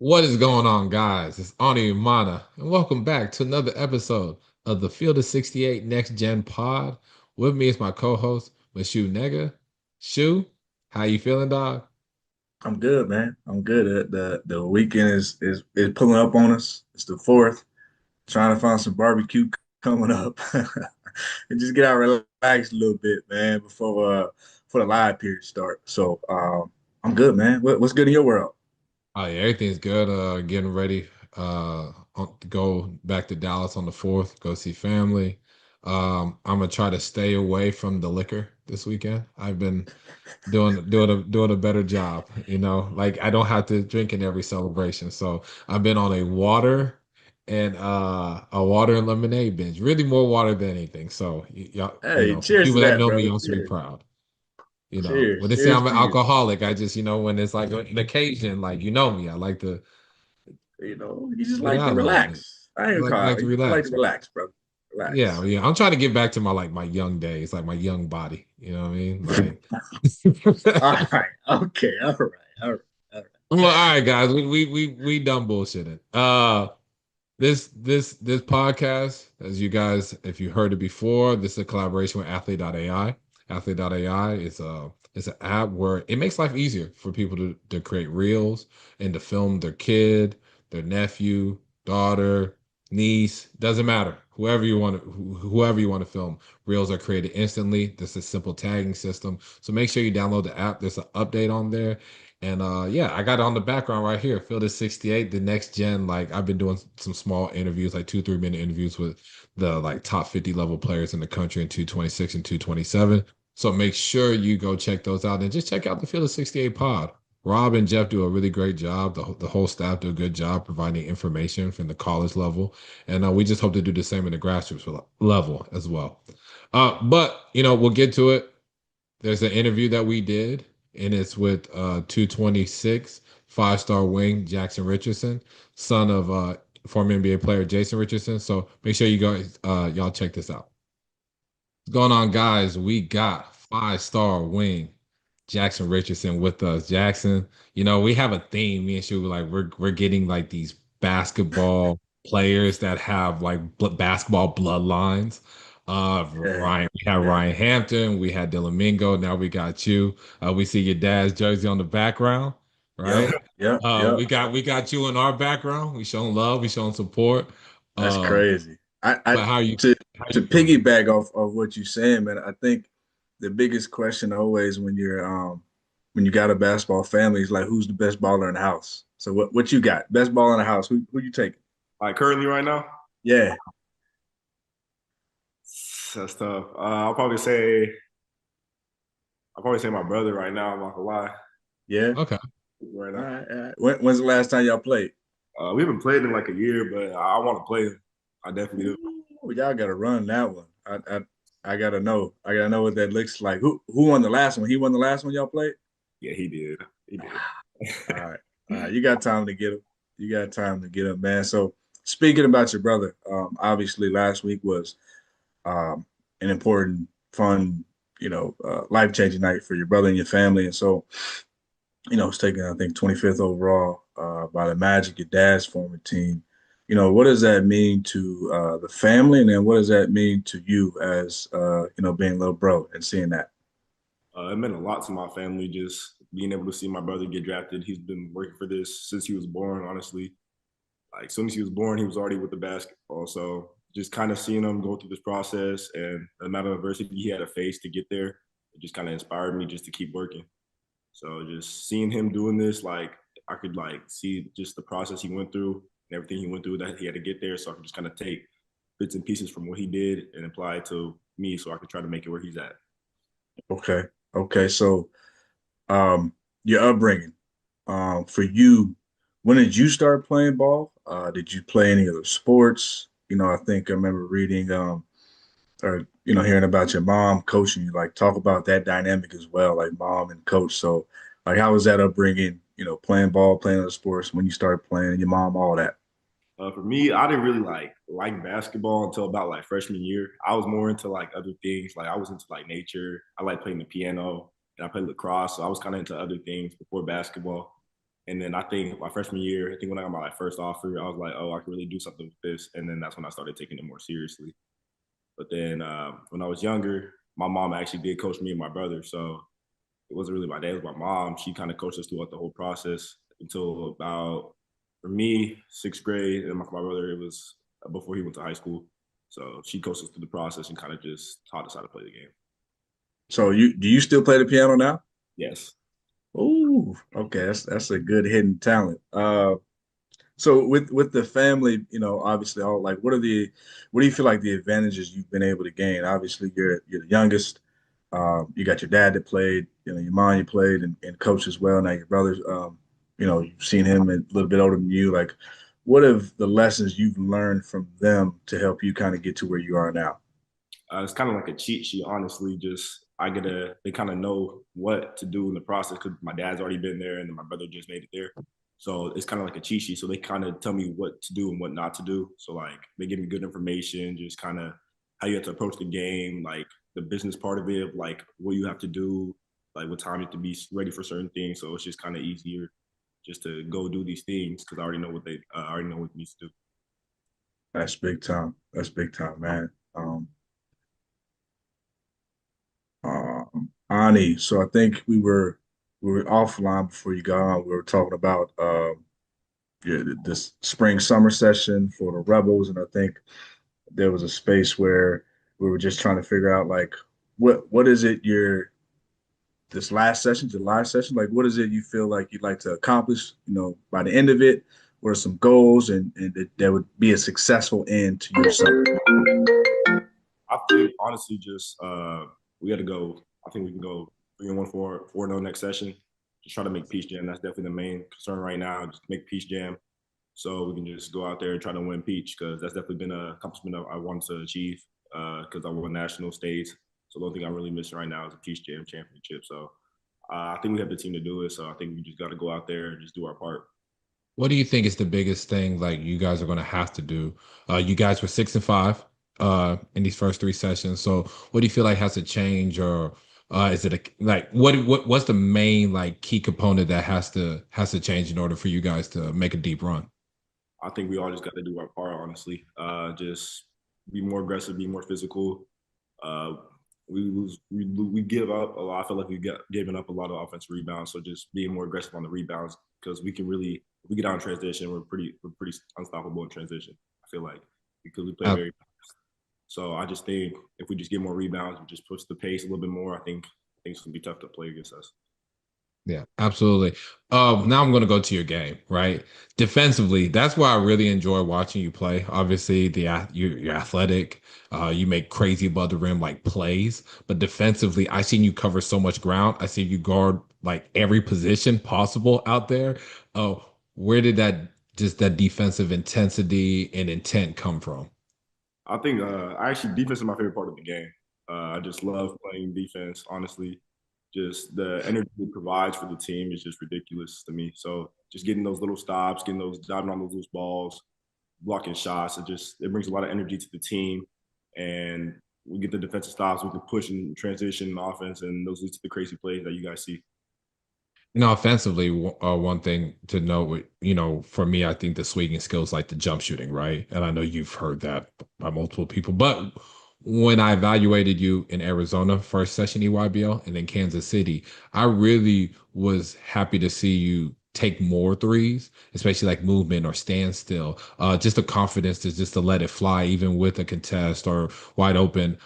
What is going on, guys? It's Ani Mana, and welcome back to another episode of the Field of 68 Next Gen Pod. With me is my co-host, Mashu Nega. Shu, how you feeling, dog? I'm good, man. I'm good. The weekend is pulling up on us. It's the fourth. Trying to find some barbecue coming up, and just get out, relax a little bit, man, before the live period start. So I'm good, man. What's good in your world? Oh yeah, everything's good. Getting ready to go back to Dallas on the 4th, go see family. I'm gonna try to stay away from the liquor this weekend. I've been doing a better job, like I don't have to drink in every celebration. So I've been on a water and lemonade binge. Really more water than anything. So y'all, Hey, for cheers to people that that, know me, brother. y'all should be Cheers, proud. cheers, When they say cheers I'm an to you. alcoholic, I just, when it's like an occasion, like me, I like to You just get like to out a little bit. relax. I ain't Like call. to You just like to relax. relax, brother. Yeah, Relax. yeah. I'm trying to get back to my young days, like my young body. You know what I mean? Like All right. Okay. All right. All right. All well, all right, guys. We done bullshitting. This podcast, as you guys, if you heard it before, this is a collaboration with Athlete.ai. Athlete.ai is an app where it makes life easier for people to create reels and to film their kid, their nephew, daughter, niece, doesn't matter. Whoever you want to film. Reels are created instantly. This is a simple tagging system. So make sure you download the app. There's an update on there. And yeah, I got it on the background right here. Field is 68, the next gen. Like I've been doing some small interviews, like 2, 3 minute interviews with the like top 50 level players in the country in 226 and 227. So make sure you go check those out and just check out the Field of 68 pod. Rob and Jeff do a really great job. The whole staff do a good job providing information from the college level. And we just hope to do the same in the grassroots level as well. But, we'll get to it. There's an interview that we did, and it's with 226 5-star wing Jaxon Richardson, son of former NBA player Jason Richardson. So make sure you guys y'all check this out. What's going on, guys? We got 5-star wing Jaxon Richardson with us. Jackson, we have a theme. Me and Shu, like we're getting like these basketball players that have like basketball bloodlines. right. Ryan, we had Yeah. Ryan Hampton, we had Dylan Mingo, now we got you. We see your dad's jersey on the background, Yep. right? Yep. Yep. We got you in our background. We showing love, we showing support. That's Um, crazy. I but to how to you feeling? piggyback off of what you're saying, man. I think the biggest question always when you got a basketball family is like, who's the best baller in the house? So what you got? Best baller in the house? Who you taking? Like currently right now, Yeah. that's tough. I'll probably say my brother right now. I'm not gonna lie. Yeah. Okay. Right All now, right. All right. When's the last time y'all played? we haven't played in like a year, but I want to play him. I definitely do. Ooh, y'all got to run that one. I gotta know. I gotta know what that looks like. Who won the last one? He won the last one y'all played. Yeah, he did. He did. All right. All right. You got time to get him. You got time to get him, man. So speaking about your brother, obviously last week was an important, fun, life-changing night for your brother and your family. And so, it's taken, I think, 25th overall by the Magic, your dad's former team. What does that mean to the family? And then what does that mean to you as, being a little bro and seeing that? It meant a lot to my family just being able to see my brother get drafted. He's been working for this since he was born. Honestly, like as soon as he was born, he was already with the basketball. So just kind of seeing him go through this process and the amount of adversity he had to face to get there, it just kind of inspired me just to keep working. So just seeing him doing this, like I could like see just the process he went through and everything he went through that he had to get there. So I could just kind of take bits and pieces from what he did and apply it to me so I could try to make it where he's at. Okay. Okay. So, your upbringing, for you, when did you start playing ball? Did you play any other sports? I think I remember reading, or hearing about your mom coaching you. Like, talk about that dynamic as well, like mom and coach. So, like, how was that upbringing? Playing ball, playing other sports when you started playing, and your mom, all that. For me, I didn't really like basketball until about like freshman year. I was more into like other things. Like I was into like nature. I like playing the piano and I played lacrosse. So I was kind of into other things before basketball. And then I think my freshman year, I think when I got my first offer, I was like, oh, I can really do something with this. And then that's when I started taking it more seriously. But then when I was younger, my mom actually did coach me and my brother. So it wasn't really my dad, it was my mom. She kind of coached us throughout the whole process until about, for me, sixth grade. And my brother, it was before he went to high school. So she coached us through the process and kind of just taught us how to play the game. So do you still play the piano now? Yes. Ooh, okay, that's a good hidden talent. So with the family, obviously, all like, what do you feel like the advantages you've been able to gain? Obviously, you're the youngest. You got your dad that played, your mom you played and coached as well. Now your brothers, you've seen him a little bit older than you. Like, what have the lessons you've learned from them to help you kind of get to where you are now? It's kind of like a cheat sheet, honestly. Just they kind of know what to do in the process because my dad's already been there and then my brother just made it there. So it's kind of like a cheat sheet. So they kind of tell me what to do and what not to do. So like they give me good information, just kind of how you have to approach the game, like the business part of it, like what you have to do, like what time you have to be ready for certain things. So it's just kind of easier just to go do these things because I already know what needs to do. That's big time. That's big time, man. Ani, so I think we were offline before you got on. We were talking about this spring summer session for the Rebels, and I think there was a space where we were just trying to figure out like what is it your this last session, July session, like what is it you feel like you'd like to accomplish, by the end of it? What are some goals and that would be a successful end to your summer? I think honestly, just we got to go. I think we can go 3-1 4-0 next session. Just try to make Peach Jam. That's definitely the main concern right now. Just make Peach Jam, so we can just go out there and try to win Peach because that's definitely been an accomplishment I wanted to achieve because I won national states. So the only thing I'm really missing right now is a Peach Jam championship. So I think we have the team to do it. So I think we just got to go out there and just do our part. What do you think is the biggest thing like you guys are going to have to do? You guys were 6-5 in these first three sessions. So what do you feel like has to change, or is it like what's the main like key component that has to change in order for you guys to make a deep run? I think we all just got to do our part, honestly. Just be more aggressive, be more physical. Uh, we give up a lot. I feel like we got given up a lot of offensive rebounds. So just being more aggressive on the rebounds because we can really, if we get out in transition, we're pretty unstoppable in transition. I feel like because we play very. So I just think if we just get more rebounds and just push the pace a little bit more, I think things can be tough to play against us. Yeah, absolutely. Now I'm going to go to your game, right? Defensively, that's why I really enjoy watching you play. Obviously, you're athletic. You make crazy above the rim like plays, but defensively, I seen you cover so much ground. I see you guard like every position possible out there. Where did that defensive intensity and intent come from? I think I actually defense is my favorite part of the game. I just love playing defense. Honestly, just the energy it provides for the team is just ridiculous to me. So just getting those little stops, getting those diving on those loose balls, blocking shots, it brings a lot of energy to the team. And we get the defensive stops, we can push and transition offense, and those lead to the crazy plays that you guys see. Offensively, one thing to note, for me, I think the swinging skills like the jump shooting, right? And I know you've heard that by multiple people, but when I evaluated you in Arizona, first session EYBL, and then Kansas City, I really was happy to see you take more threes, especially like movement or standstill. Just the confidence to let it fly, even with a contest or wide open.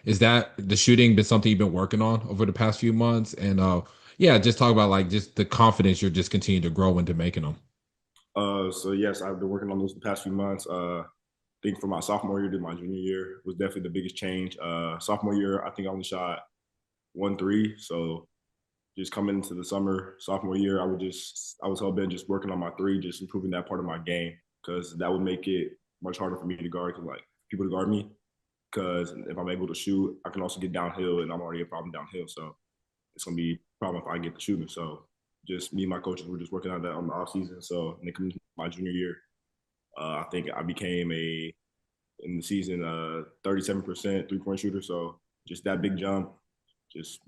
Is that the shooting been something you've been working on over the past few months? And yeah, just talk about like just the confidence you're just continuing to grow into making them. So yes, I've been working on those the past few months. I think from my sophomore year to my junior year was definitely the biggest change. Sophomore year, I think I only shot 1 3. So just coming into the summer, sophomore year, I was hell bent just working on my three, just improving that part of my game because that would make it much harder for me to guard, like people to guard me. Because if I'm able to shoot, I can also get downhill, and I'm already a problem downhill. So it's gonna be a problem if I get the shooting. So just me and my coaches were just working on that on the off season. So when it comes to my junior year, I think I became in the season 37% 3-point shooter. So just that big jump, just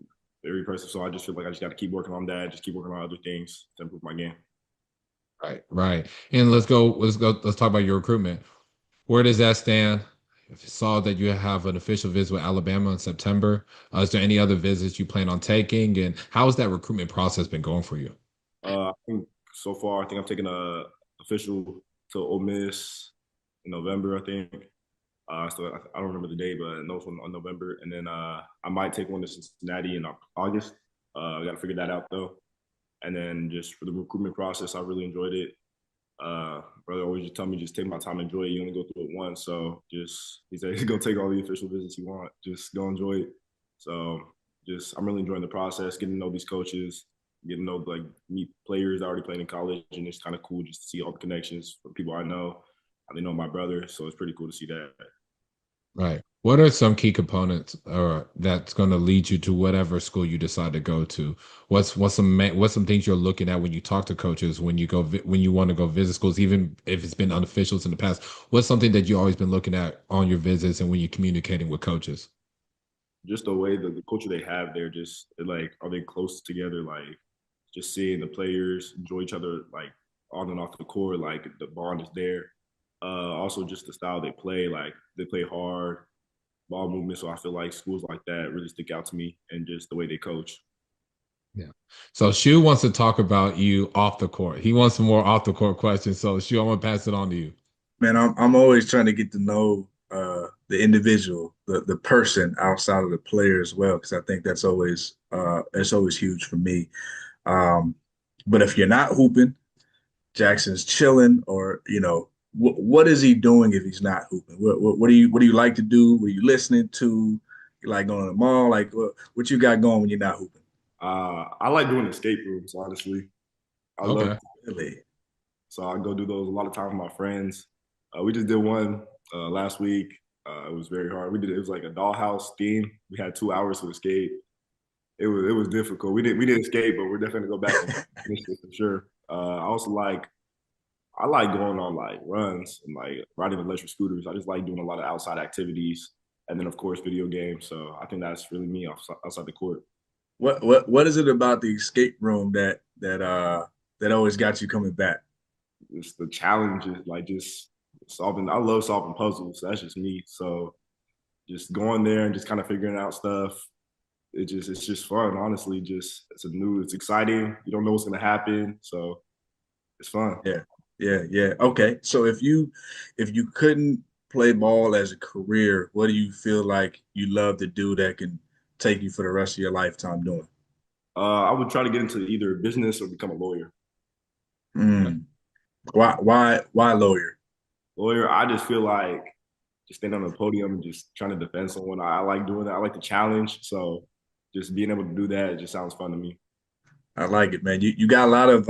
very impressive. So I just feel like I just got to keep working on that, just keep working on other things to improve my game. Right. And let's talk about your recruitment. Where does that stand? I saw that you have an official visit with Alabama in September. Is there any other visits you plan on taking? And how has that recruitment process been going for you? I think so far, I think I'm taking a official to Ole Miss in November. I think. So I don't remember the date, but I know it's on November. And then I might take one to Cincinnati in August. I got to figure that out though. And then just for the recruitment process, I really enjoyed it. Brother always just tell me just take my time, enjoy it. You only go through it once, so just he said he's gonna take all the official visits you want. Just go enjoy it. So just I'm really enjoying the process, getting to know these coaches, getting to know like meet players that already played in college, and it's kind of cool just to see all the connections from people I know. They know my brother, so it's pretty cool to see that. Right. What are some key components or that's going to lead you to whatever school you decide to go to? What's some things you're looking at when you talk to coaches when you when you want to go visit schools, even if it's been unofficials in the past? What's something that you always been looking at on your visits and when you're communicating with coaches? Just the way that the culture they have there, just like are they close together? Like just seeing the players enjoy each other, like on and off the court, like the bond is there. Also, just the style they play, like they play hard, ball movement. So I feel like schools like that really stick out to me, and just the way they coach. Yeah. So Shu wants to talk about you off the court. He wants some more off the court questions. So Shu, I'm gonna pass it on to you. Man, I'm always trying to get to know the individual, the person outside of the player as well, because I think that's always huge for me. Um, but if you're not hooping, Jackson's chilling, or what is he doing if he's not hooping? What do you like to do? What are you listening to? You like going to the mall? Like what you got going when you're not hooping? I like doing escape rooms, honestly. I love Okay. Really? so I go do those a lot of time with my friends. We just did one last week. It was very hard. It was like a dollhouse theme. We had 2 hours to escape. It was difficult. We didn't escape, but we're definitely gonna go back and finish it for sure. I like going on like runs and like riding electric scooters. I just like doing a lot of outside activities, and then of course video games. So I think that's really me outside the court. What is it about the escape room that always got you coming back? It's the challenges, like just solving. I love solving puzzles. So that's just me. So just going there and just kind of figuring out stuff. It's just fun. Honestly, just it's exciting. You don't know what's gonna happen, so it's fun. Yeah, yeah. Okay, so if you couldn't play ball as a career, what do you feel like you love to do that can take you for the rest of your lifetime doing? I would try to get into either business or become a lawyer. Mm. Why lawyer? Lawyer, I just feel like just standing on the podium and just trying to defend someone. I like doing that. I like the challenge. So just being able to do that, it just sounds fun to me. I like it, man. You got a lot of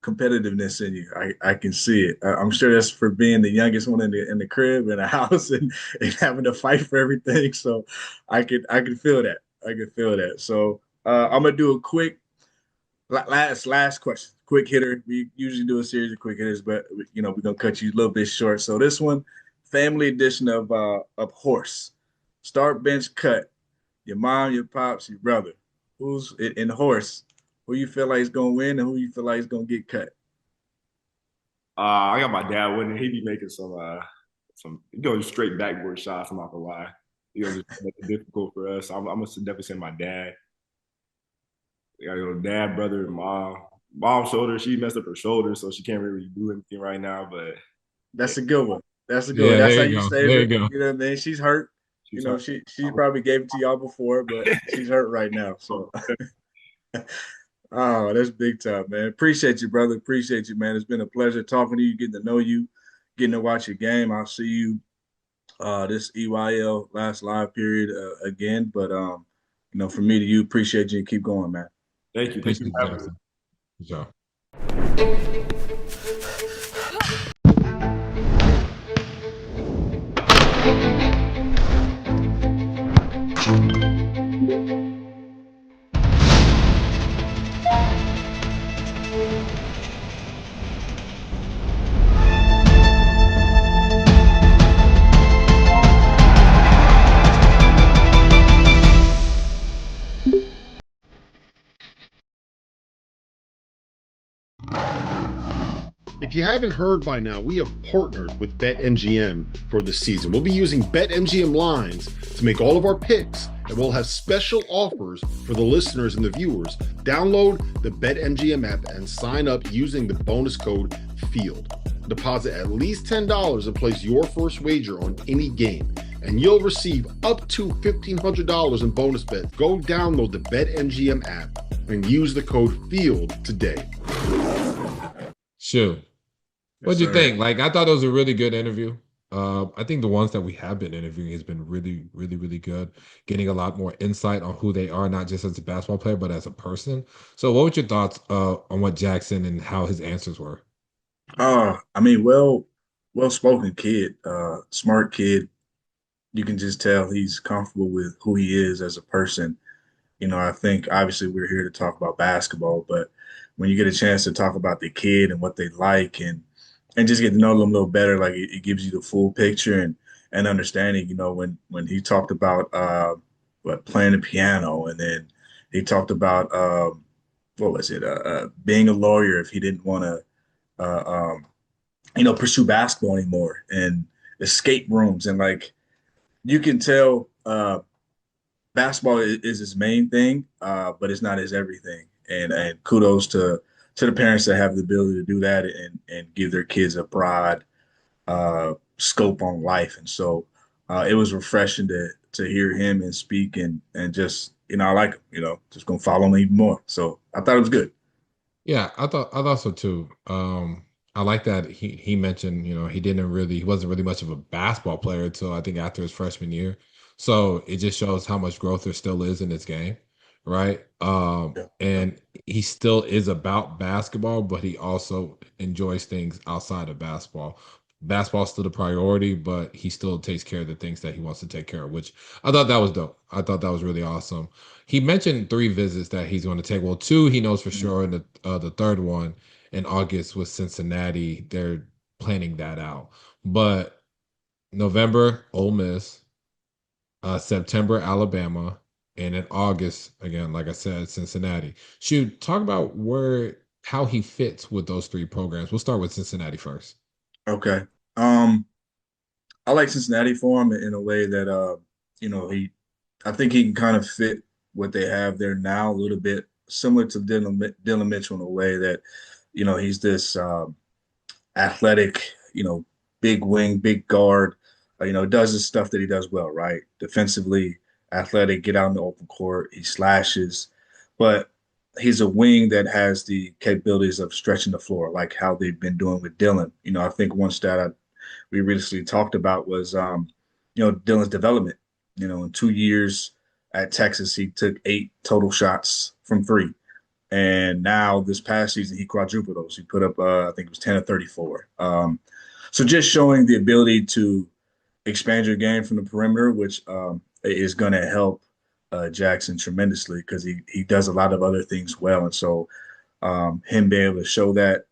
competitiveness in you. I can see it. I'm sure that's for being the youngest one in the crib in the house and having to fight for everything. So I can feel that. I can feel that. So I'm gonna do a quick last question, quick hitter. We usually do a series of quick hitters, but we're gonna cut you a little bit short. So this one, family edition of horse, start bench cut. Your mom, your pops, your brother. Who's in horse? Who you feel like is gonna win, and who you feel like is gonna get cut? I got my dad winning. He be making some he goes straight backboard shots. I'm not gonna lie. He gonna just make it difficult for us. I'm gonna definitely say my dad. I got dad, brother, and mom. Mom's shoulder, she messed up her shoulder, so she can't really do anything right now. But yeah, That's a good one. That's a good one. Yeah, That's there how you you go. save There you it. go. You know what I mean? She's hurt. she's hurt. She probably gave it to y'all before, but she's hurt right now. So, oh, that's big time, man. Appreciate you, brother. Appreciate you, man. It's been a pleasure talking to you, getting to know you, getting to watch your game. I'll see you this EYL last live period again. But from me to you, appreciate you and keep going, man. Thank you. Thank you Appreciate it, for having me. Jackson. Good job. If you haven't heard by now, we have partnered with BetMGM for the season. We'll be using BetMGM lines to make all of our picks, and we'll have special offers for the listeners and the viewers. Download the BetMGM app and sign up using the bonus code FIELD. Deposit at least $10 and place your first wager on any game, and you'll receive up to $1,500 in bonus bets. Go download the BetMGM app and use the code FIELD today. Sure. What'd you think? Like, I thought it was a really good interview. I think the ones that we have been interviewing has been really, really, really good. Getting a lot more insight on who they are, not just as a basketball player, but as a person. So, what were your thoughts on what Jaxon and how his answers were? I mean, well spoken kid, smart kid. You can just tell he's comfortable with who he is as a person. I think obviously we're here to talk about basketball, but when you get a chance to talk about the kid and what they like and just get to know them a little better, like it gives you the full picture and understanding. When he talked about playing the piano, and then he talked about what was it, being a lawyer if he didn't want to uh, um, pursue basketball anymore, and escape rooms, and like you can tell basketball is his main thing, but it's not his everything. And kudos to the parents that have the ability to do that and give their kids a broad scope on life. And so it was refreshing to hear him and speak and just I like him. Just gonna follow him even more. So I thought it was good. Yeah, I thought so too. I like that he mentioned, he wasn't really much of a basketball player until I think after his freshman year. So it just shows how much growth there still is in this game, right? Yeah. And he still is about basketball, but he also enjoys things outside of basketball. Basketball's still the priority, but he still takes care of the things that he wants to take care of, which I thought that was dope. I thought that was really awesome. He mentioned 3 visits that he's going to take. Well, 2 he knows for Mhm. sure, and the third one in August with Cincinnati. They're planning that out. But November, Ole Miss, September, Alabama, and in August, again, like I said, Cincinnati. Should talk about how he fits with those 3 programs. We'll start with Cincinnati first. Okay. I like Cincinnati for him in a way that he I think he can kind of fit what they have there now a little bit similar to Dylan Mitchell in a way that he's this athletic, big wing, big guard, does the stuff that he does well, right? Defensively, athletic, get out in the open court, he slashes, but he's a wing that has the capabilities of stretching the floor, like how they've been doing with Dylan. I think one stat we recently talked about was, Dylan's development. In 2 years at Texas, he took 8 total shots from three. And now this past season, he quadrupled those. He put up, I think it was 10 or 34. So just showing the ability to expand your game from the perimeter, which is going to help Jaxon tremendously because he does a lot of other things well. And so him being able to show that,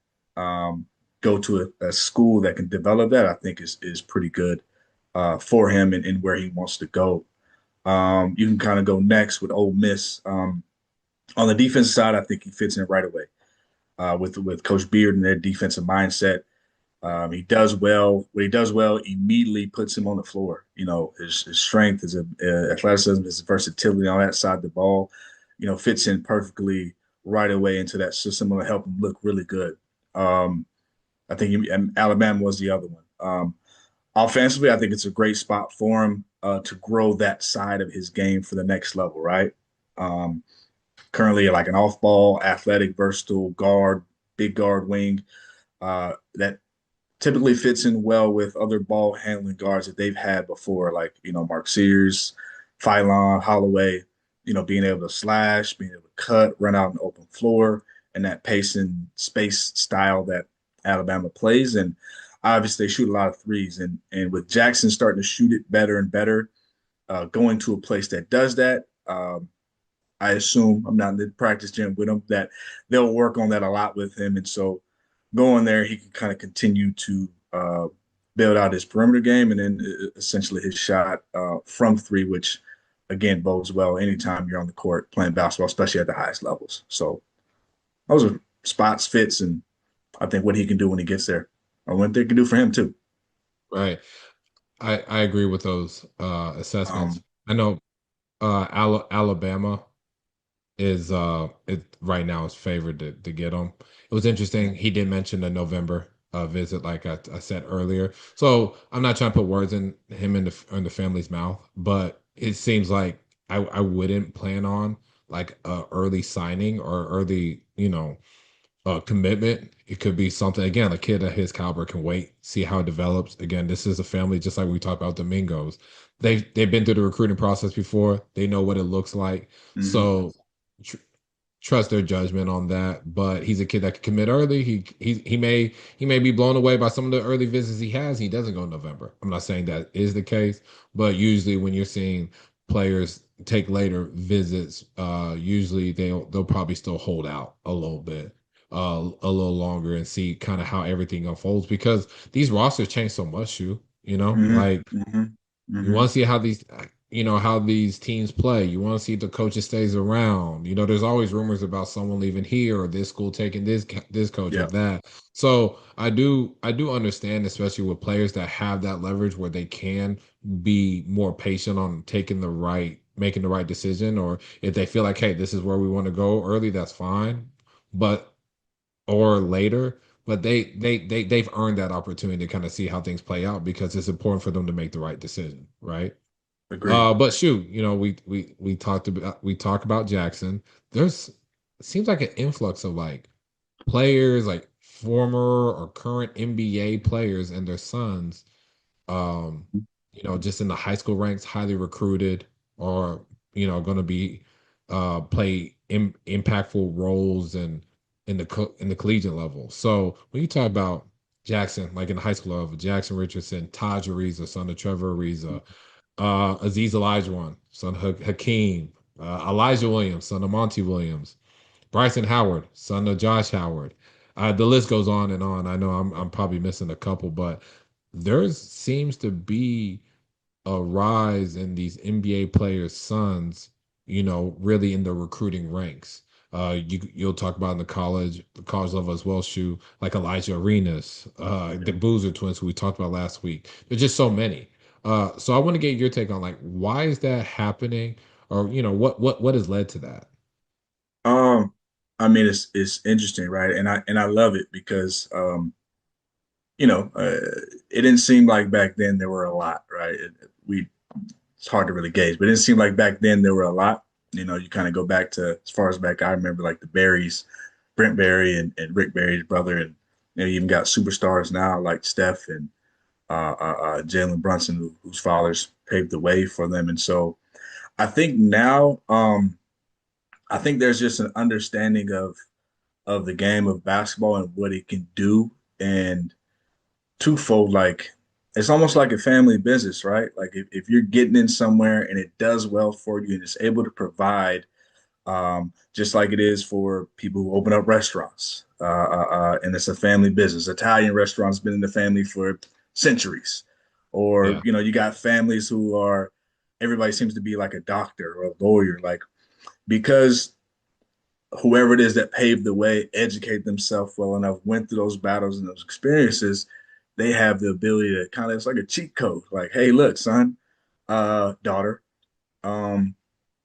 go to a school that can develop that, I think is pretty good for him and where he wants to go. You can kind of go next with Ole Miss. On the defensive side, I think he fits in right away with Coach Beard and their defensive mindset. He does well. What he does well immediately puts him on the floor. His strength, his athleticism, his versatility on that side of the ball, fits in perfectly right away into that system and help him look really good. I think Alabama was the other one. Offensively, I think it's a great spot for him to grow that side of his game for the next level, right? Um, Currently like an off-ball, athletic, versatile guard, big guard wing that typically fits in well with other ball handling guards that they've had before, like Mark Sears, Phylon, Holloway. Being able to slash, being able to cut, run out an open floor, and that pace and space style that Alabama plays. And obviously, they shoot a lot of threes. And with Jaxon starting to shoot it better and better, going to a place that does that. I assume I'm not in the practice gym with him that they'll work on that a lot with him. And so going there, he can kind of continue to build out his perimeter game and then essentially his shot from three, which again bodes well anytime you're on the court playing basketball, especially at the highest levels. So those are spots, fits, and I think what he can do when he gets there, or what they can do for him too. Right. I agree with those assessments. Um, I know Alabama is it right now is favored to get him. It was interesting. He did mention the November visit, like I said earlier. So I'm not trying to put words in him in the family's mouth, but it seems like I wouldn't plan on like a early signing or early, commitment. It could be something again, a kid at his caliber can wait, see how it develops. Again, this is a family just like we talked about Domingos. They've been through the recruiting process before. They know what it looks like. mhm. So tr- trust their judgment on that. But he's a kid that can commit early. He may be blown away by some of the early visits he has. He doesn't go in November. I'm not saying that is the case, but usually when you're seeing players take later visits, usually they'll probably still hold out a little bit, a little longer and see kind of how everything unfolds because these rosters change so much. Mhm, Like mhm, you want mhm. to see how how these teams play. You want to see if the coach stays around. There's always rumors about someone leaving here or this school taking this coach or Yeah. that. So I do understand, especially with players that have that leverage where they can be more patient on making the right decision, or if they feel like, hey, this is where we want to go early, that's fine. But or later, but they've earned that opportunity to kind of see how things play out because it's important for them to make the right decision, right? Agreed. But shoot, we talk about Jackson. There's it seems like an influx of like players, like former or current NBA players and their sons, um, just in the high school ranks, highly recruited, or going to be play impactful roles in the collegiate level. So when you talk about Jackson, like in the high school level, Jaxon Richardson, Taj Ariza, son of Trevor Ariza, Aziz Olajuwon, son of Hakeem, Elijah Williams, son of Monty Williams, Bryson Howard, son of Josh Howard. The list goes on and on. I know I'm probably missing a couple, but there seems to be a rise in these NBA players' sons, really in the recruiting ranks. You'll talk about in the college level as well, Shu, like Elijah Arenas, the Boozer twins who we talked about last week. There's just so many. So I want to get your take on like why is that happening, or what has led to that? Um, I mean, it's interesting, right? And I love it because you know, it didn't seem like back then there were a lot, right? It's hard to really gauge, but it didn't seem like back then there were a lot. You kind of go back to as far as back I remember, like the Barrys, Brent Barry and Rick Barry's brother, and you even got superstars now like Steph and Jalen Brunson, whose fathers paved the way for them. And so I think now, I think there's just an understanding of the game of basketball and what it can do, and twofold, like it's almost like a family business, right? Like if you're getting in somewhere and it does well for you and it's able to provide, just like it is for people who open up restaurants, and it's a family business. Italian restaurants been in the family for centuries, or Yeah, you got families who are everybody seems to be like a doctor or a lawyer, like because whoever it is that paved the way, educate themselves well enough, went through those battles and those experiences, they have the ability to kind of, it's like a cheat code. Like, hey, look, son, daughter, um,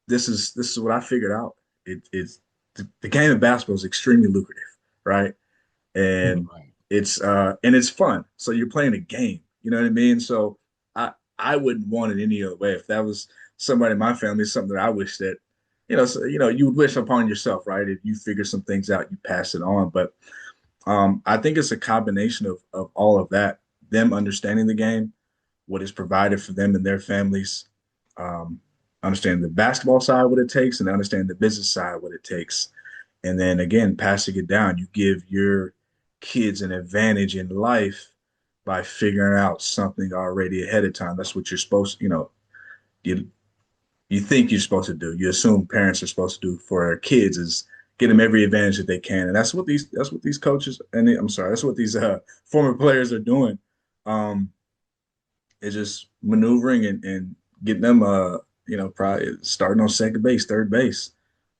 this is what I figured out. It's the game of basketball is extremely lucrative, right? And right. it's fun. So you're playing a game, you know what I mean? So I wouldn't want it any other way. If that was somebody in my family, something that I wish that, you would wish upon yourself, right? If you figure some things out, you pass it on. But I think it's a combination of all of that, them understanding the game, what is provided for them and their families, um, understanding the basketball side, what it takes, and understanding the business side, what it takes. And then again, passing it down, you give your kids an advantage in life by figuring out something already ahead of time. That's what you're supposed to, you you think you're supposed to do. You assume parents are supposed to do for their kids is get them every advantage that they can, and that's what these coaches and I'm sorry, that's what these former players are doing. Um, is just maneuvering and getting them, probably starting on second base, third base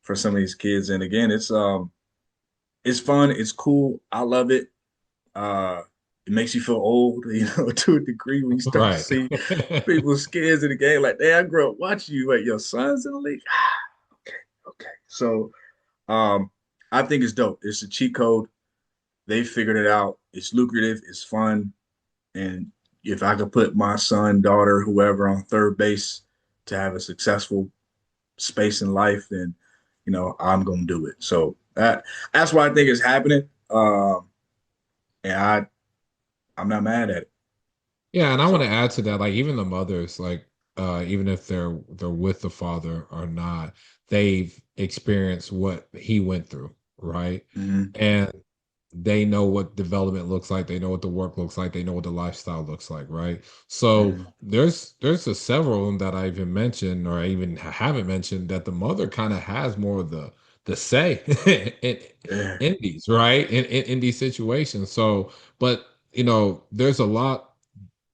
for some of these kids. And again, it's fun, it's cool. I love it. it makes you feel old, to a degree when you start to Right. see people's skins in the game. Like, hey, I grew up watching you. Like, your son's in the league. Okay, okay. So, um, I think it's dope. It's a cheat code. They figured it out. It's lucrative. It's fun. And if I could put my son, daughter, whoever on third base to have a successful space in life, then I'm gonna do it. So that's why I think it's happening. And I'm not mad at it. Yeah, and I want So to add to that, like even the mothers, like even if they're with the father or not, they've experienced what he went through, right? mhm, And they know what development looks like, they know what the work looks like, they know what the lifestyle looks like, right? So mhm, there's a several of them that I even mentioned or I even haven't mentioned that the mother kind of has more of the say in, yeah, in these, right? In these situations. So, but there's a lot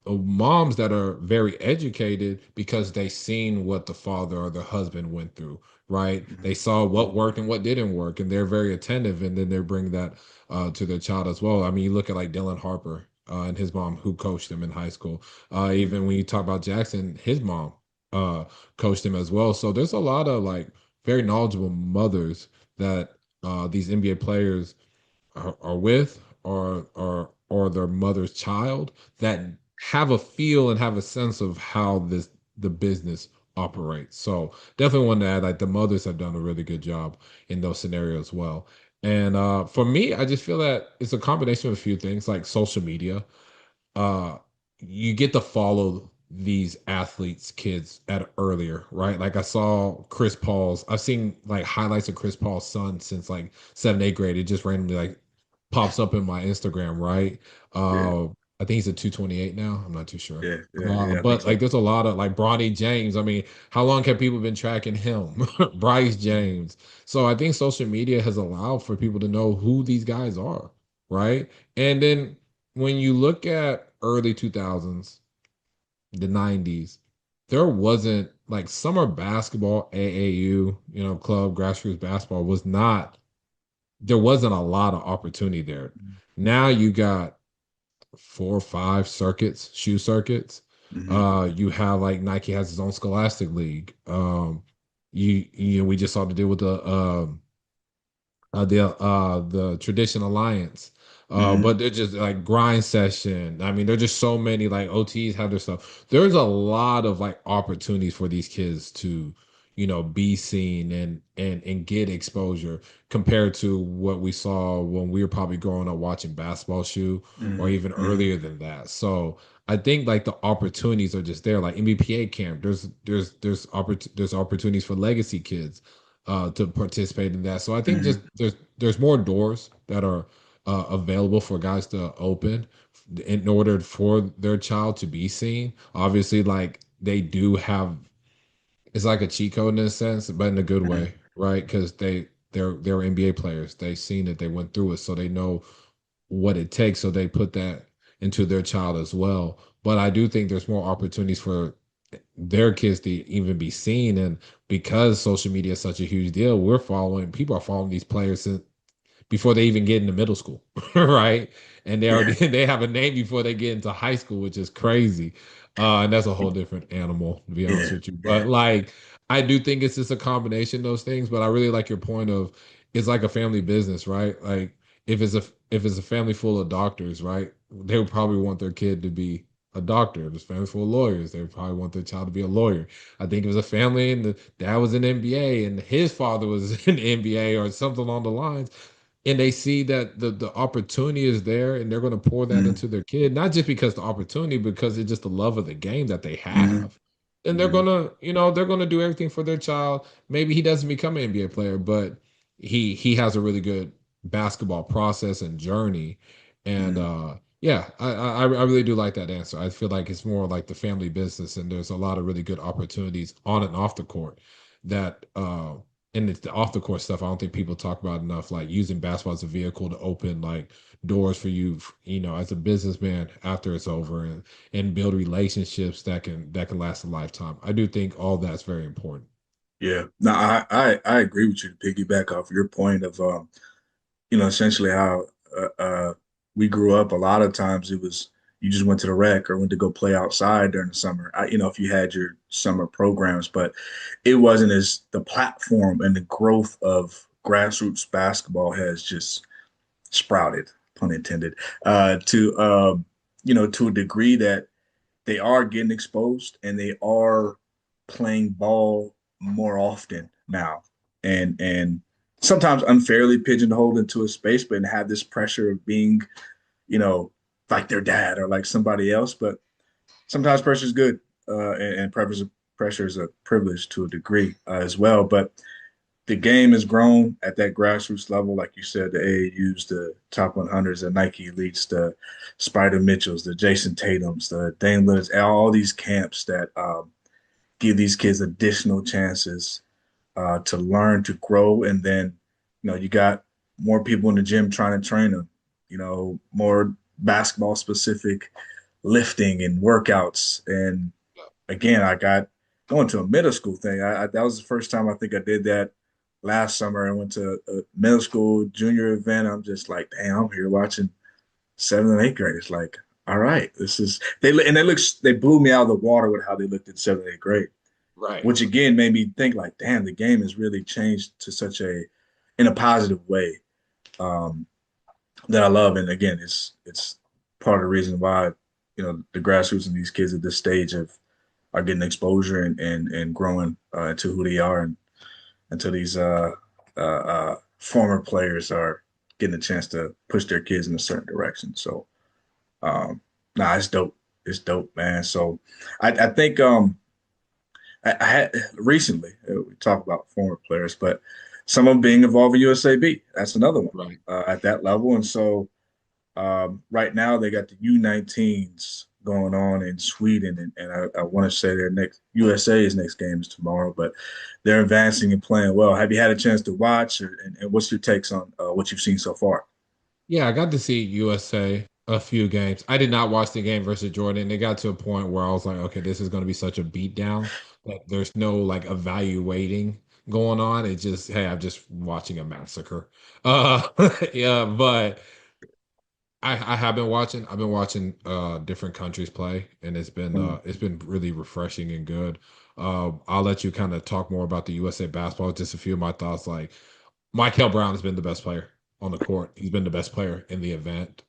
moms that are very educated because they seen what the father or the husband went through, right? mhm, They saw what worked and what didn't work, and they're very attentive, and then they bring that to their child as well. I mean, you look at like Dylan Harper and his mom who coached him in high school. mhm, Even when you talk about Jackson, his mom uh, coached him as well. So there's a lot of like very knowledgeable mothers that these NBA players are with or their mother's child that have a feel and have a sense of how the business operates. So definitely want to add like the mothers have done a really good job in those scenarios as well. And for me, I just feel that it's a combination of a few things like social media uh you get to follow these athletes kids at earlier, right? Like I've seen like highlights of Chris Paul's son since like 7th, 8th grade. It just randomly like pops up in my Instagram, right? yeah, I think he's at 228 now. I'm not too sure. yeah, yeah, yeah. I think But like so. there's a lot of like Bronny James. I mean, how long have people been tracking him? Bryce Mhm, James. So I think social media has allowed for people to know who these guys are, right? And then when you look at early 2000s, the 90s, there wasn't like summer basketball, AAU, club grassroots basketball was not, there wasn't a lot of opportunity there. Now you got 4 or 5 circuits, shoe circuits. mhm, You have like Nike has its own Scholastic League. We just saw the deal with the Tradition Alliance. mhm, But they're just like grind session. I mean, there's just so many like OTs have their stuff. There's a lot of like opportunities for these kids to, be seen and get exposure compared to what we saw when we were probably growing up watching basketball shoe or mhm, even mhm, earlier than that. So I think like the opportunities are just there. Like MBPA camp, there's opportunities for legacy kids to participate in that. So I think just mhm, there's more doors that are available for guys to open in order for their child to be seen. Obviously, like they do have, it's like a cheat code in a sense, but in a good mhm, way, right? Because they're NBA players. They've seen it, they went through it, so they know what it takes. So they put that into their child as well. But I do think there's more opportunities for their kids to even be seen. And because social media is such a huge deal, people are following these players before they even get into middle school, right? And they already yeah, they have a name before they get into high school, which is crazy. And that's a whole different animal, to be honest yeah, with you. yeah, But like, I do think it's just a combination of those things. But I really like your point of it's like a family business, right? Like if it's a family full of doctors, right? They would probably want their kid to be a doctor. If it's a family full of lawyers, they would probably want their child to be a lawyer. I think it was a family and the dad was in NBA and his father was in the NBA or something along the lines, and they see that the opportunity is there and they're going to pour that mhm, into their kid, not just because the opportunity, because it's just the love of the game that they mhm, have. And they're mhm, gonna, they're gonna do everything for their child. Maybe he doesn't become an NBA player, but he has a really good basketball process and journey. And mhm. yeah, I really do like that answer. I feel like it's more like the family business, and there's a lot of really good opportunities on and off the court that and it's the off the court stuff I don't think people talk about enough, like using basketball as a vehicle to open like doors for you, as a businessman after it's over, and build relationships that can last a lifetime. I do think all that's very important. Yeah. No, I agree with you to piggyback off your point of essentially how uh, uh we grew up, a lot of times it was you just went to the rec or went to go play outside during the summer. If you had your summer programs, but it wasn't as the platform and the growth of grassroots basketball has just sprouted, pun intended, to a degree that they are getting exposed and they are playing ball more often now, and sometimes unfairly pigeonholed into a space, but have this pressure of being, you know, like their dad or like somebody else. But sometimes pressure is good, and pressure is a privilege to a degree as well. But the game has grown at that grassroots level, like you said, the AAUs, the top 100s, the Nike elites, the Spider Mitchells, the Jason Tatums, the Dame Lillards, all these camps that give these kids additional chances to learn, to grow, and then you got more people in the gym trying to train them. More basketball specific lifting and workouts. And again, I got going to a middle school thing. That was the first time I think I did that last summer. I went to a middle school junior event. I'm just like, damn, I'm here watching 7th and 8th graders. Like, all right, this is they blew me out of the water with how they looked in 7th and 8th grade, Right. which again made me think like, damn, the game has really changed to such in a positive way, um, that I love. And again, it's part of the reason why the grassroots and these kids at this stage are getting exposure and growing into who they are, and until these former players are getting a chance to push their kids in a certain direction. So, nah, it's dope. It's dope, man. So, I think I had recently we talked about former players, but some of them being involved in USAB. That's another one Right. at that level, and so right now they got the U19s going on in Sweden, and I want to say their next USA's next game is tomorrow, but they're advancing and playing well. Have you had a chance to watch, and what's your takes on what you've seen so far? Yeah, I got to see USA a few games. I did not watch the game versus Jordan. It got to a point where I was like, okay, this is going to be such a beatdown that there's no like evaluating going on. It's just, hey, I'm just watching a massacre. Uh, yeah, but I have been watching. I've been watching different countries play, and it's been really refreshing and good. I'll let you kind of talk more about the USA basketball. Just a few of my thoughts. Like Michael Brown has been the best player on the court. He's been the best player in the event.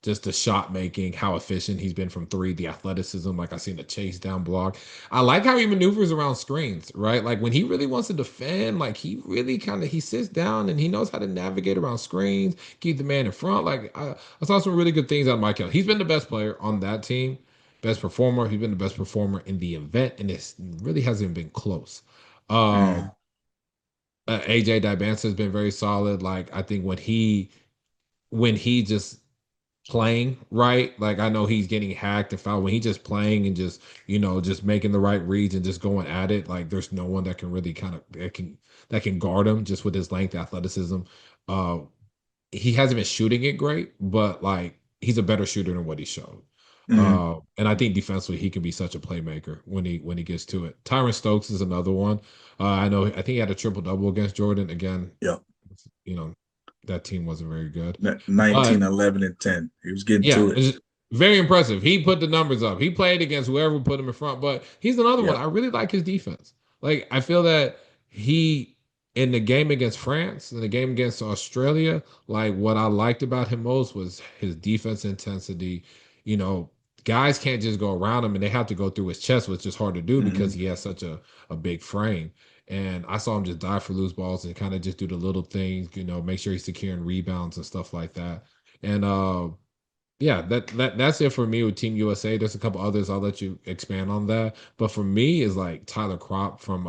Just the shot making, how efficient he's been from three, the athleticism. Like I seen the chase down block. I like how he maneuvers around screens, right? Like when he really wants to defend, like he really kind of he sits down and he knows how to navigate around screens, keep the man in front. Like I saw some really good things out of Michael. He's been the best player on that team, best performer. He's been the best performer in the event, and it really hasn't been close. Mm, AJ Dibansa has been very solid. Like I think when he just playing right, like I know he's getting hacked and fouled when he just playing and just just making the right reads and just going at it. Like there's no one that can really kind of that can guard him just with his length, athleticism. Uh, he hasn't been shooting it great, but like he's a better shooter than what he showed. mm, And I think defensively he can be such a playmaker when he gets to it. Tyron Stokes is another one. I think he had a triple double against Jordan again. yeah, You know that team wasn't very good, 19, but 11, and 10. He was getting yeah, to it. it's very impressive. He put the numbers up. He played against whoever put him in front, but he's another one. Yeah. I really like his defense. Like I feel that he in the game against France, in the game against Australia, like what I liked about him most was his defense intensity. You know, guys can't just go around him and they have to go through his chest, which is hard to do because Hmm. he has such a big frame. And I saw him just die for loose balls and kind of just do the little things, make sure he's securing rebounds and stuff like that. And yeah, that's it for me with Team USA. There's a couple others. I'll let you expand on that. But for me, is like Tyler Crop from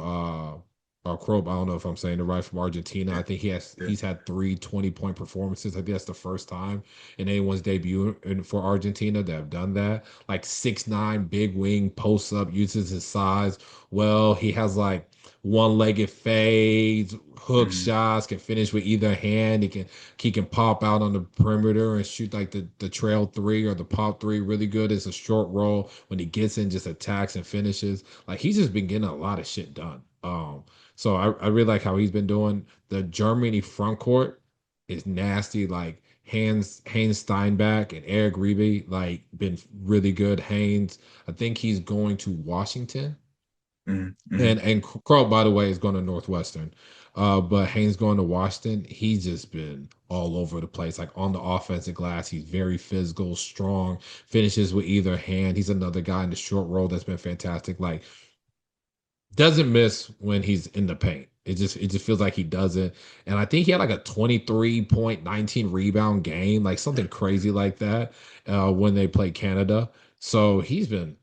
or Kropp, I don't know if I'm saying it right, from Argentina. Yeah, I think yeah. he's had three 20-point performances. I think that's the first time in anyone's debut for Argentina that have done that. Like 6'9", big wing, posts up, uses his size. Well, he has like one-legged fades, hook Hmm. shots, can finish with either hand. He can pop out on the perimeter and shoot like the trail three or the pop three really good. It's a short roll. When he gets in, just attacks and finishes. Like he's just been getting a lot of shit done. So I really like how he's been doing. The Germany front court is nasty. Like Haynes Steinbach and Eric Reeby, like been really good. Haynes, I think he's going to Washington. Mm-hmm. And Carl, by the way, is going to Northwestern. But Haynes going to Washington, he's just been all over the place. Like on the offensive glass, he's very physical, strong, finishes with either hand. He's another guy in the short roll that's been fantastic. Like doesn't miss when he's in the paint. It just feels like he doesn't. And I think he had like a 23.19 rebound game, like something crazy like that, when they played Canada. So he's been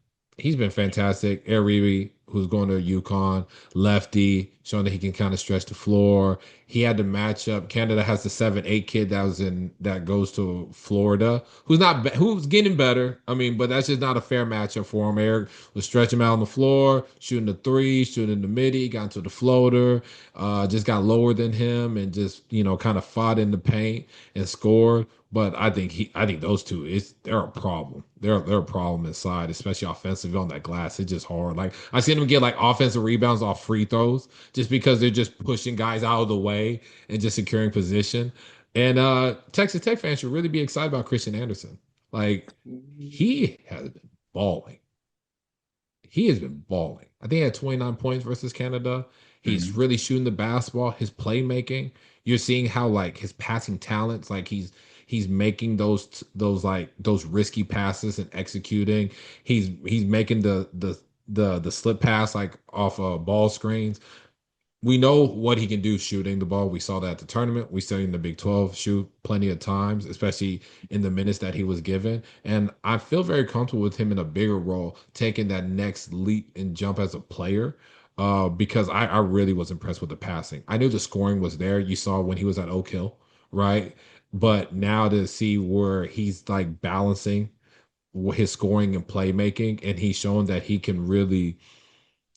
fantastic. Aribi, who's going to UConn, lefty, showing that he can kind of stretch the floor. He had the matchup. Canada has the 7'8" kid that goes to Florida, who's getting better. I mean, but that's just not a fair matchup for him. Eric was stretching him out on the floor, shooting the three, shooting the midi, got into the floater, just got lower than him and just, kind of fought in the paint and scored. But I think those two, they're a problem. They're a problem inside, especially offensively on that glass. It's just hard. Like I seen them get like offensive rebounds off free throws just because they're just pushing guys out of the way and just securing position. And Texas Tech fans should really be excited about Christian Anderson. Like he has been balling. He has been balling. I think he had 29 points versus Canada. He's Mm-hmm. really shooting the basketball, his playmaking. You're seeing how like his passing talents, like he's making those risky passes and executing. He's making the slip pass like off ball screens. We know what he can do shooting the ball. We saw that at the tournament. We saw him in the Big 12 shoot plenty of times, especially in the minutes that he was given. And I feel very comfortable with him in a bigger role, taking that next leap and jump as a player. Because I really was impressed with the passing. I knew the scoring was there. You saw when he was at Oak Hill, right? But now to see where he's like balancing his scoring and playmaking, and he's shown that he can really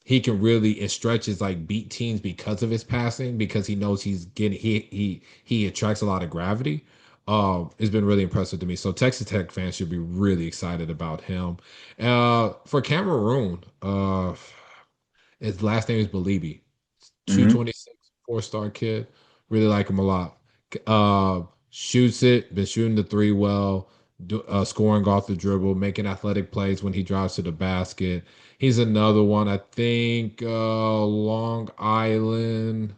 in stretches like beat teams because of his passing because he knows he attracts a lot of gravity. It's been really impressive to me. So Texas Tech fans should be really excited about him. For Cameroon, his last name is Belibi. Mm-hmm. 226, 4-star kid. Really like him a lot. Shoots it, been shooting the three well, scoring off the dribble, making athletic plays when he drives to the basket. He's another one. I think Long Island,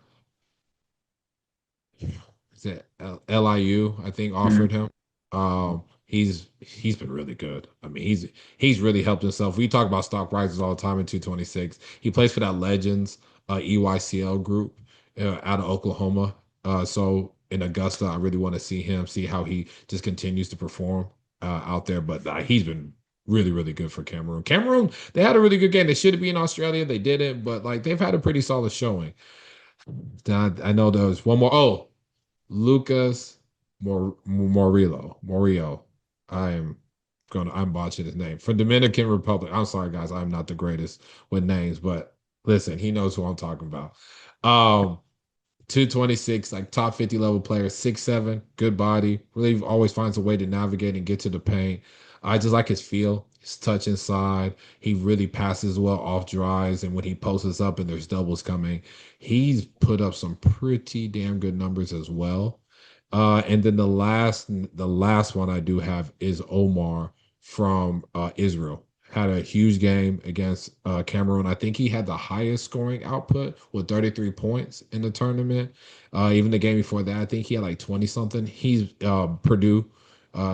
is it LIU? I think Mm-hmm. offered him. He's been really good. I mean, he's really helped himself. We talk about stock prices all the time in 226. He plays for that Legends EYCL group out of Oklahoma. So in Augusta, I really want to see him, see how he just continues to perform out there. But he's been really, really good for Cameroon. Cameroon, they had a really good game. They should be in Australia. They didn't, but like they've had a pretty solid showing. I know there was one more. Oh, Lucas Morillo. I'm I'm botching his name. From Dominican Republic. I'm sorry, guys. I'm not the greatest with names, but listen, he knows who I'm talking about. Um, 226, like top 50 level player, 6'7", good body. Really always finds a way to navigate and get to the paint. I just like his feel, his touch inside. He really passes well off drives. And when he posts up and there's doubles coming, he's put up some pretty damn good numbers as well. And then the last one I do have is Omar from Israel. Had a huge game against Cameroon. I think he had the highest scoring output with 33 points in the tournament. Even the game before that, I think he had like 20 something. He's Purdue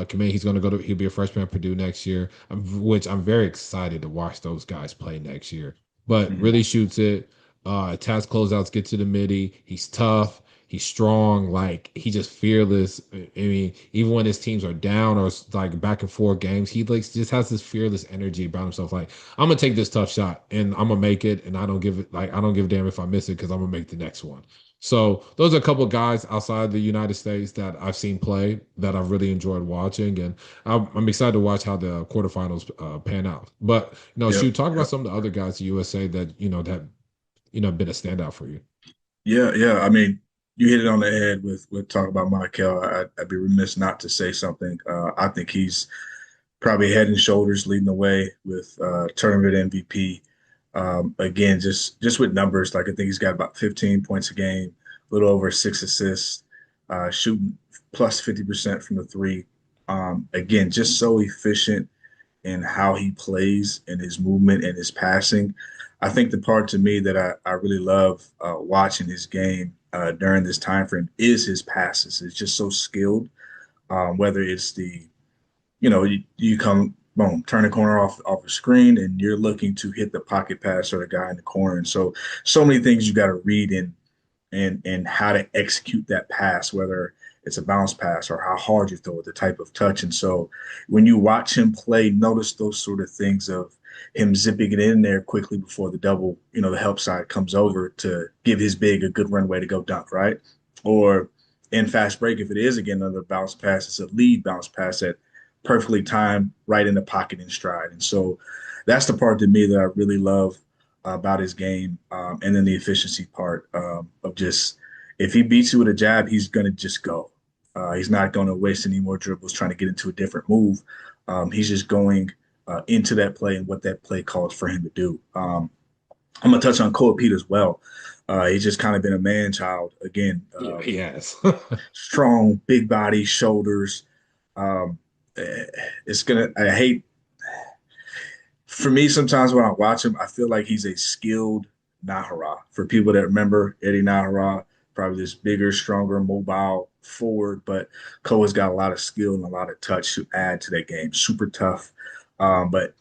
commit. He'll be a freshman at Purdue next year, which I'm very excited to watch those guys play next year. But Mm-hmm. really shoots it. Attacks closeouts, get to the midi. He's tough. He's strong. Like he just fearless. I mean, even when his teams are down or it's like back and forth games, he like just has this fearless energy about himself. Like I'm gonna take this tough shot and I'm gonna make it, and I don't give a damn if I miss it because I'm gonna make the next one. So those are a couple of guys outside the United States that I've seen play that I've really enjoyed watching, and I'm excited to watch how the quarterfinals pan out. But Yep. shoot, talk about Yep. some of the other guys at USA that been a standout for you. Yeah, yeah. I mean, you hit it on the head with talking about Michael. I'd be remiss not to say something. I think he's probably head and shoulders leading the way with tournament MVP. Again, just with numbers, like I think he's got about 15 points a game, a little over 6 assists, shooting plus 50% from the three. Again, just so efficient in how he plays and his movement and his passing. I think the part to me that I really love watching his game during this time frame is his passes. It's just so skilled. Whether it's you come boom, turn the corner off a screen, and you're looking to hit the pocket pass or the guy in the corner. And so many things you got to read in and how to execute that pass, whether it's a bounce pass or how hard you throw it, the type of touch. And so when you watch him play, notice those sort of things of him zipping it in there quickly before the double, the help side comes over to give his big a good runway to go dunk, right? Or in fast break, if it is again another bounce pass, it's a lead bounce pass that perfectly timed right in the pocket in stride. And so that's the part to me that I really love about his game. And then the efficiency part of just if he beats you with a jab, he's going to just go. He's not going to waste any more dribbles trying to get into a different move. He's just going into that play and what that play calls for him to do. I'm going to touch on Cole Pete as well. He's just kind of been a man child again. Yes. Strong, big body, shoulders. I hate, for me, sometimes when I watch him, I feel like he's a skilled Nahara. For people that remember Eddie Nahara, probably this bigger, stronger, mobile forward, but Koa's got a lot of skill and a lot of touch to add to that game. Super tough. But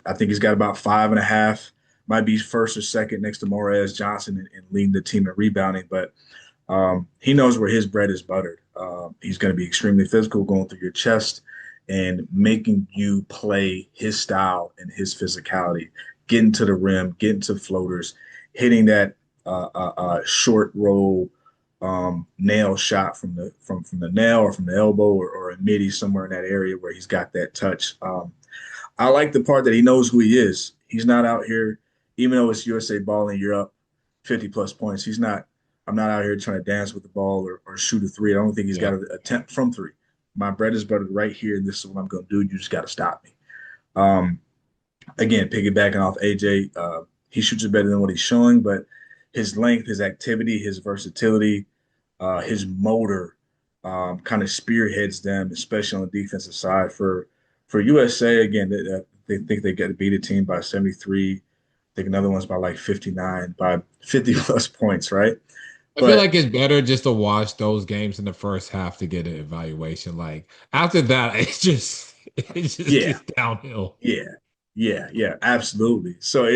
I think he's got about 5.5, might be first or second next to Morez Johnson and leading the team in rebounding. But he knows where his bread is buttered. He's going to be extremely physical, going through your chest and making you play his style and his physicality, getting to the rim, getting to floaters, hitting that short roll nail shot from the nail or from the elbow or a midi somewhere in that area where he's got that touch. I like the part that he knows who he is. He's not out here, even though it's USA ball and you're up 50 plus points. I'm not out here trying to dance with the ball or shoot a three. I don't think he's got an attempt from three. My bread is buttered right here, and this is what I'm going to do. You just got to stop me. Again, piggybacking off AJ, he shoots it better than what he's showing, but his length, his activity, his versatility, his motor kind of spearheads them, especially on the defensive side. For USA, again, they think they get to beat a team by 73. I think another one's by like 59, by 50 plus points, right? I feel like it's better just to watch those games in the first half to get an evaluation. Like after that, it just gets downhill. Yeah, absolutely. So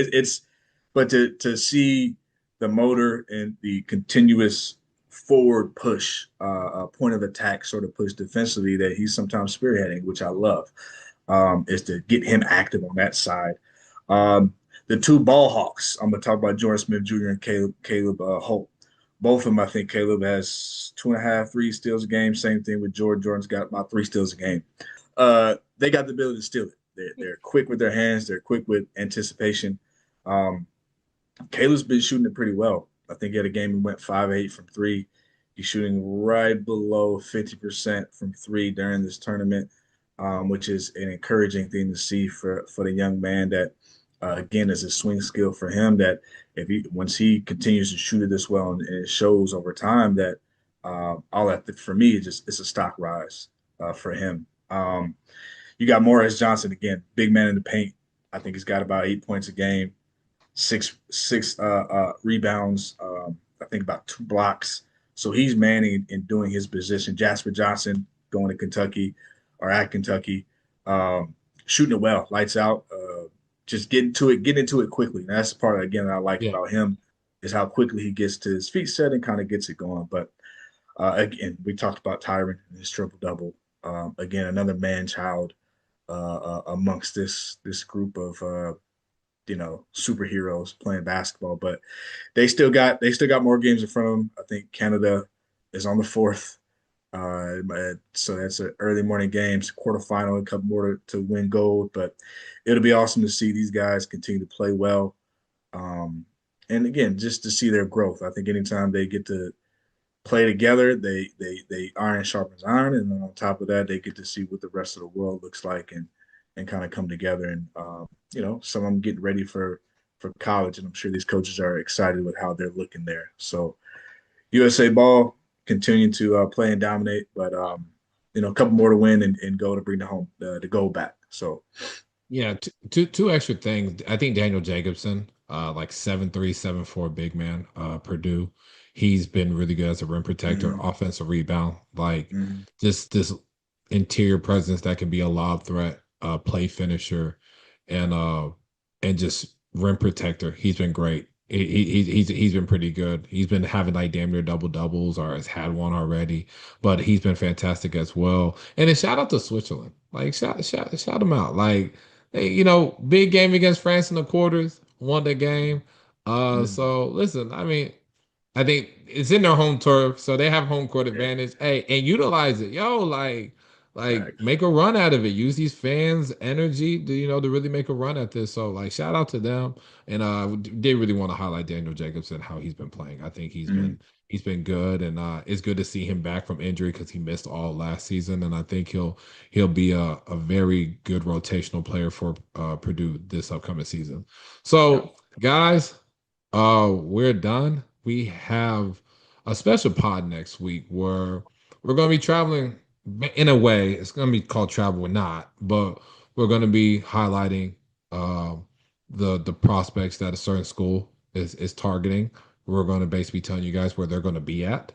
but to see the motor and the continuous forward push, point of attack sort of push defensively that he's sometimes spearheading, which I love, is to get him active on that side. The two ball hawks, I'm going to talk about Jordan Smith Jr. and Caleb Holt. Both of them, I think Caleb has 2.5, 3 steals a game. Same thing with Jordan. Jordan's got about 3 steals a game. They got the ability to steal it. They're quick with their hands. They're quick with anticipation. Caleb's been shooting it pretty well. I think he had a game he went 5-8 from 3. He's shooting right below 50% from 3 during this tournament, which is an encouraging thing to see for the young man that, again, is a swing skill for him that once he continues to shoot it this well and it shows over time that all that for me it's a stock rise for him. You got Morris Johnson again, big man in the paint. I think he's got about 8 points a game, six rebounds. I think about 2 blocks. So he's manning and doing his position. Jasper Johnson going to Kentucky or at Kentucky, shooting it well, lights out. Just get into it quickly. And that's the part, again, that I like about him is how quickly he gets to his feet set and kind of gets it going. But, again, we talked about Tyron and his triple-double. Again, another man-child amongst this group of, superheroes playing basketball. But they still got more games in front of them. I think Canada is on the 4th. So that's an early morning games, quarterfinal, a couple more to win gold. But it'll be awesome to see these guys continue to play well. And again, just to see their growth. I think anytime they get to play together, they iron sharpens iron, and then on top of that, they get to see what the rest of the world looks like and kind of come together. And some of them getting ready for college, and I'm sure these coaches are excited with how they're looking there. So USA ball, continue to play and dominate. But a couple more to win and go to bring the goal back. So Yeah, two extra things. I think Daniel Jacobson, like 7'3", 7'4", big man, Purdue. He's been really good as a rim protector, mm, offensive rebound, like mm, just this interior presence that can be a lob threat, play finisher, and just rim protector. He's been great. He's been pretty good. He's been having like damn near double doubles or has had one already, but he's been fantastic as well. And then shout out to Switzerland. Like shout him out. Like hey, big game against France in the quarters, won the game. mm. So listen, I mean, I think it's in their home turf, so they have home court Yeah, advantage. Hey, and utilize it, yo. Like facts. make a run out of it. Use these fans' energy to really make a run at this. So like, shout out to them. And did really want to highlight Daniel Jacobson how he's been playing. I think Mm, he's been good, and it's good to see him back from injury because he missed all last season. And I think he'll be a very good rotational player for Purdue this upcoming season. yeah. So guys. We're done. We have a special pod next week where we're going to be traveling in a way. It's going to be called Travel or Not, but we're going to be highlighting the prospects that a certain school is targeting. We're going to basically telling you guys where they're going to be at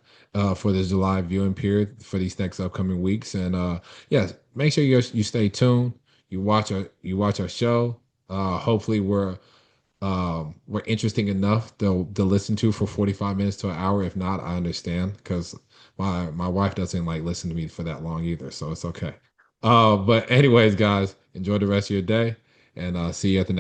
for this July viewing period for these next upcoming weeks. And yes, make sure you stay tuned. You watch our show. Hopefully were interesting enough to listen to for 45 minutes to an hour. If not, I understand because my wife doesn't like listen to me for that long either, so it's okay. But anyways, guys, enjoy the rest of your day and see you at the next